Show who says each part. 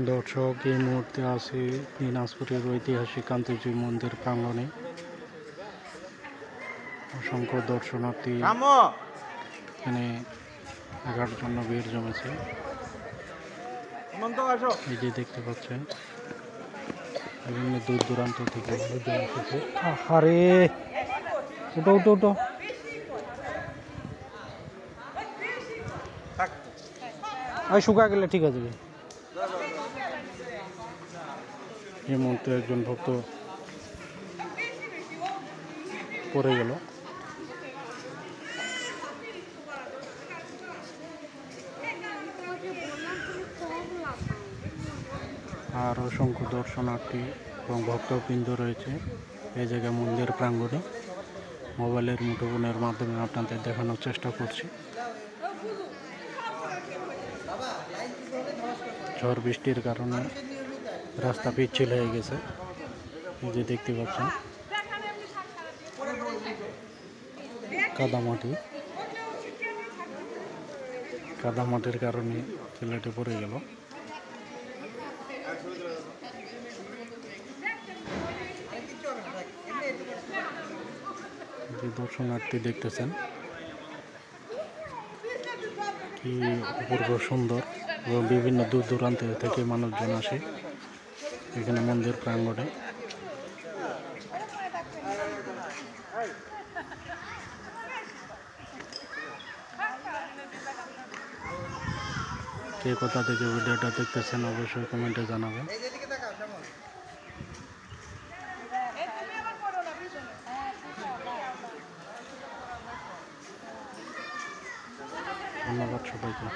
Speaker 1: দর্শক, এই মুহূর্তে আছি দিনাজপুরের ঐতিহাসিক কান্তিজি মন্দির প্রাঙ্গণে। অসংখ্য দর্শনার্থী এখানে দেখার জন্য ভিড় জমেছে। এই যে দেখতে পাচ্ছেন, বিভিন্ন দূর দূরান্ত থেকে লোকজন এসেছে। আরে উঠো উঠো উঠো, শুকা গেলে ঠিক আছে। এই মুহূর্তে একজন ভক্ত পড়ে গেল। আর অসংখ্য দর্শনার্থী এবং ভক্তবৃন্দ রয়েছে এই জায়গায় মন্দির প্রাঙ্গণে। মোবাইলের মুঠোফোনের মাধ্যমে আপনাদের দেখানোর চেষ্টা করছি। ঝড় বৃষ্টির কারণে রাস্তা পিচ্ছিল হয়ে গেছে। এই যে দেখতে পাচ্ছেন, কাদামাটির কারণে ছেলেটি পড়ে গেল। যে দর্শনার্থী দেখতেছেন, কি অপূর্ব সুন্দর, এবং বিভিন্ন দূর দূরান্ত থেকে মানুষজন আসে এখানে মন্দির প্রাঙ্গণে। কে কোথা থেকে ভিডিওটা দেখতেছেন অবশ্যই কমেন্টে জানাবেন। ধন্যবাদ সবাইকে।